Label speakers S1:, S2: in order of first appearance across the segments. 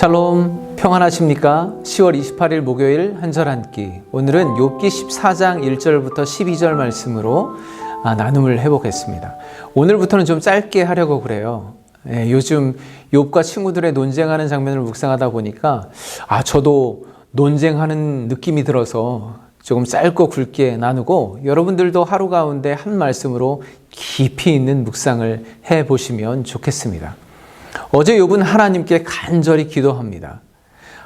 S1: 샬롬, 평안하십니까? 10월 28일 목요일 한절 한끼. 오늘은 욥기 14장 1절부터 12절 말씀으로 나눔을 해보겠습니다. 오늘부터는 좀 짧게 하려고 그래요. 요즘 욥과 친구들의 논쟁하는 장면을 묵상하다 보니까 저도 논쟁하는 느낌이 들어서 조금 짧고 굵게 나누고, 여러분들도 하루 가운데 한 말씀으로 깊이 있는 묵상을 해보시면 좋겠습니다. 어제 욥은 하나님께 간절히 기도합니다.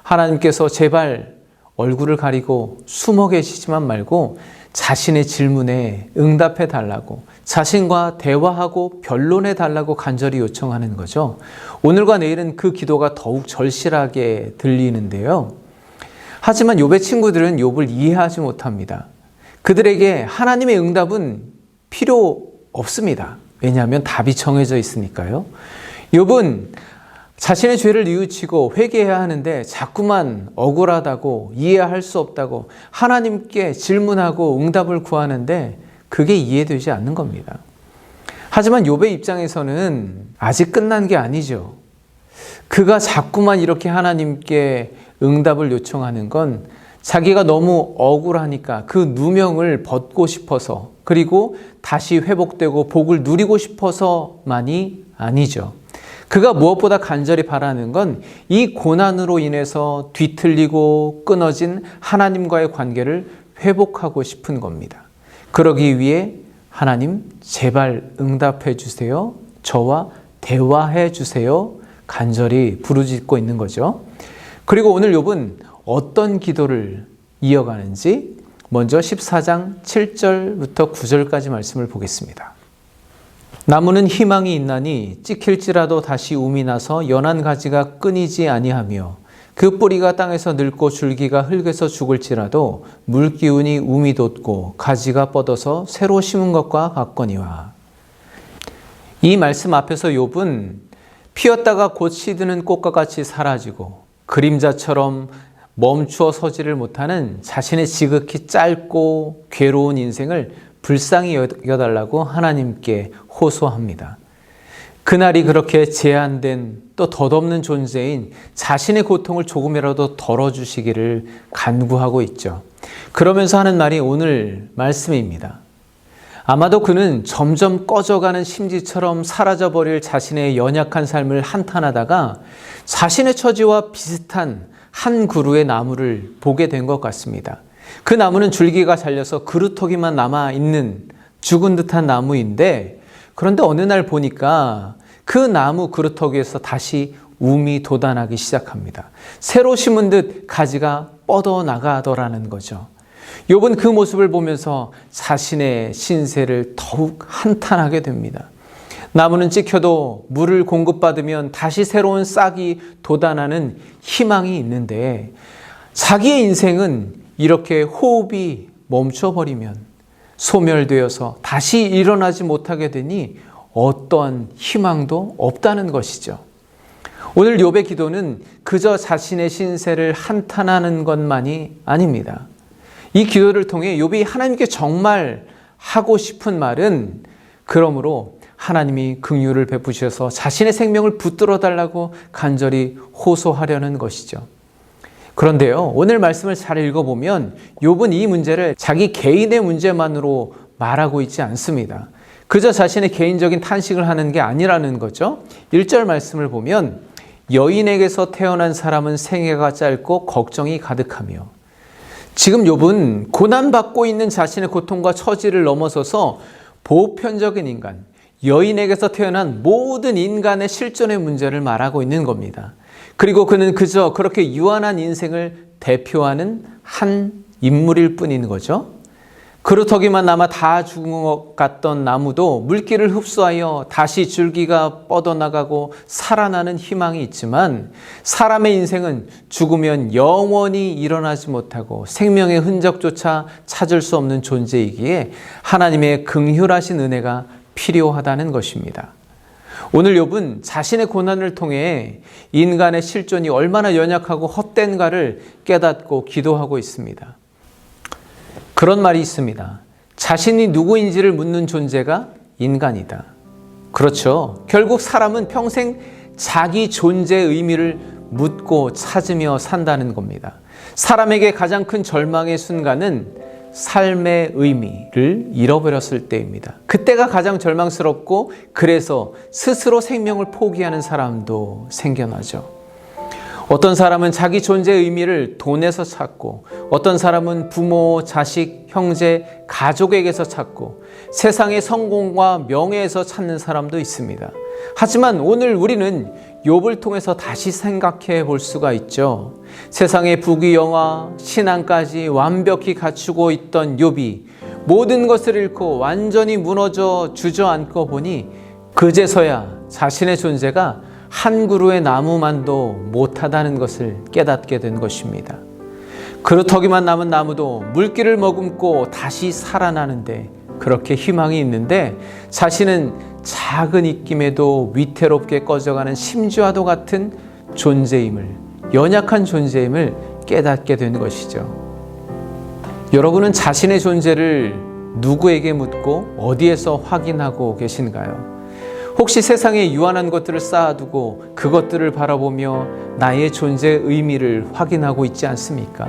S1: 하나님께서 제발 얼굴을 가리고 숨어 계시지만 말고 자신의 질문에 응답해 달라고, 자신과 대화하고 변론해 달라고 간절히 요청하는 거죠. 오늘과 내일은 그 기도가 더욱 절실하게 들리는데요. 하지만 욥의 친구들은 욥을 이해하지 못합니다. 그들에게 하나님의 응답은 필요 없습니다. 왜냐하면 답이 정해져 있으니까요. 욥은 자신의 죄를 뉘우치고 회개해야 하는데 자꾸만 억울하다고, 이해할 수 없다고 하나님께 질문하고 응답을 구하는데 그게 이해되지 않는 겁니다. 하지만 욥의 입장에서는 아직 끝난 게 아니죠. 그가 자꾸만 이렇게 하나님께 응답을 요청하는 건 자기가 너무 억울하니까 그 누명을 벗고 싶어서, 그리고 다시 회복되고 복을 누리고 싶어서만이 아니죠. 그가 무엇보다 간절히 바라는 건 이 고난으로 인해서 뒤틀리고 끊어진 하나님과의 관계를 회복하고 싶은 겁니다. 그러기 위해 하나님 제발 응답해 주세요. 저와 대화해 주세요. 간절히 부르짖고 있는 거죠. 그리고 오늘 욥은 어떤 기도를 이어가는지 먼저 14장 7절부터 9절까지 말씀을 보겠습니다. 나무는 희망이 있나니 찍힐지라도 다시 움이 나서 연한 가지가 끊이지 아니하며 그 뿌리가 땅에서 늙고 줄기가 흙에서 죽을지라도 물기운이 움이 돋고 가지가 뻗어서 새로 심은 것과 같거니와. 이 말씀 앞에서 욥은 피었다가 곧 시드는 꽃과 같이 사라지고 그림자처럼 멈추어 서지를 못하는 자신의 지극히 짧고 괴로운 인생을 불쌍히 여겨달라고 하나님께 호소합니다. 그날이 그렇게 제한된 또 덧없는 존재인 자신의 고통을 조금이라도 덜어주시기를 간구하고 있죠. 그러면서 하는 말이 오늘 말씀입니다. 아마도 그는 점점 꺼져가는 심지처럼 사라져버릴 자신의 연약한 삶을 한탄하다가 자신의 처지와 비슷한 한 그루의 나무를 보게 된 것 같습니다. 그 나무는 줄기가 잘려서 그루터기만 남아있는 죽은 듯한 나무인데, 그런데 어느 날 보니까 그 나무 그루터기에서 다시 움이 돋아나기 시작합니다. 새로 심은 듯 가지가 뻗어나가더라는 거죠. 욥은 그 모습을 보면서 자신의 신세를 더욱 한탄하게 됩니다. 나무는 찍혀도 물을 공급받으면 다시 새로운 싹이 돋아나는 희망이 있는데, 자기의 인생은 이렇게 호흡이 멈춰버리면 소멸되어서 다시 일어나지 못하게 되니 어떠한 희망도 없다는 것이죠. 오늘 욥의 기도는 그저 자신의 신세를 한탄하는 것만이 아닙니다. 이 기도를 통해 욥이 하나님께 정말 하고 싶은 말은, 그러므로 하나님이 긍휼을 베푸셔서 자신의 생명을 붙들어 달라고 간절히 호소하려는 것이죠. 그런데요, 오늘 말씀을 잘 읽어보면 욥은 이 문제를 자기 개인의 문제만으로 말하고 있지 않습니다. 그저 자신의 개인적인 탄식을 하는 게 아니라는 거죠. 1절 말씀을 보면 여인에게서 태어난 사람은 생애가 짧고 걱정이 가득하며, 지금 욥은 고난받고 있는 자신의 고통과 처지를 넘어서서 보편적인 인간, 여인에게서 태어난 모든 인간의 실존의 문제를 말하고 있는 겁니다. 그리고 그는 그저 그렇게 유한한 인생을 대표하는 한 인물일 뿐인 거죠. 그루터기만 남아 다 죽은 것 같던 나무도 물기를 흡수하여 다시 줄기가 뻗어나가고 살아나는 희망이 있지만, 사람의 인생은 죽으면 영원히 일어나지 못하고 생명의 흔적조차 찾을 수 없는 존재이기에 하나님의 긍휼하신 은혜가 필요하다는 것입니다. 오늘 욥은 자신의 고난을 통해 인간의 실존이 얼마나 연약하고 헛된가를 깨닫고 기도하고 있습니다. 그런 말이 있습니다. 자신이 누구인지를 묻는 존재가 인간이다. 그렇죠. 결국 사람은 평생 자기 존재의 의미를 묻고 찾으며 산다는 겁니다. 사람에게 가장 큰 절망의 순간은 삶의 의미를 잃어버렸을 때입니다. 그때가 가장 절망스럽고 그래서 스스로 생명을 포기하는 사람도 생겨나죠. 어떤 사람은 자기 존재의 의미를 돈에서 찾고, 어떤 사람은 부모, 자식, 형제, 가족에게서 찾고, 세상의 성공과 명예에서 찾는 사람도 있습니다. 하지만 오늘 우리는 욥을 통해서 다시 생각해 볼 수가 있죠. 세상의 부귀영화, 신앙까지 완벽히 갖추고 있던 욥이 모든 것을 잃고 완전히 무너져 주저앉고 보니 그제서야 자신의 존재가 한 그루의 나무만도 못하다는 것을 깨닫게 된 것입니다. 그루터기만 남은 나무도 물기를 머금고 다시 살아나는데 그렇게 희망이 있는데 자신은 작은 입김에도 위태롭게 꺼져가는 심지와도 같은 존재임을, 연약한 존재임을 깨닫게 된 것이죠. 여러분은 자신의 존재를 누구에게 묻고 어디에서 확인하고 계신가요? 혹시 세상에 유한한 것들을 쌓아두고 그것들을 바라보며 나의 존재의 의미를 확인하고 있지 않습니까?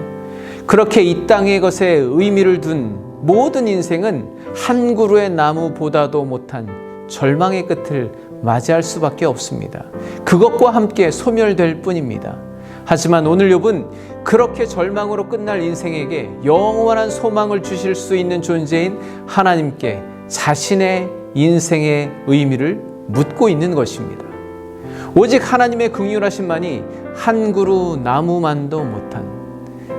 S1: 그렇게 이 땅의 것에 의미를 둔 모든 인생은 한 그루의 나무보다도 못한 절망의 끝을 맞이할 수밖에 없습니다. 그것과 함께 소멸될 뿐입니다. 하지만 오늘 욥은 그렇게 절망으로 끝날 인생에게 영원한 소망을 주실 수 있는 존재인 하나님께 자신의 인생의 의미를 묻고 있는 것입니다. 오직 하나님의 긍휼하심만이 한 그루 나무만도 못한,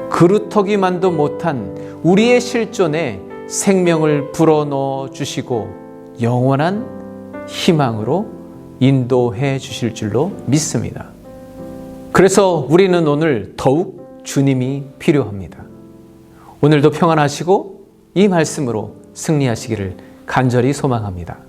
S1: 그루터기만도 못한 우리의 실존에 생명을 불어넣어 주시고 영원한 희망으로 인도해 주실 줄로 믿습니다. 그래서 우리는 오늘 더욱 주님이 필요합니다. 오늘도 평안하시고 이 말씀으로 승리하시기를 간절히 소망합니다.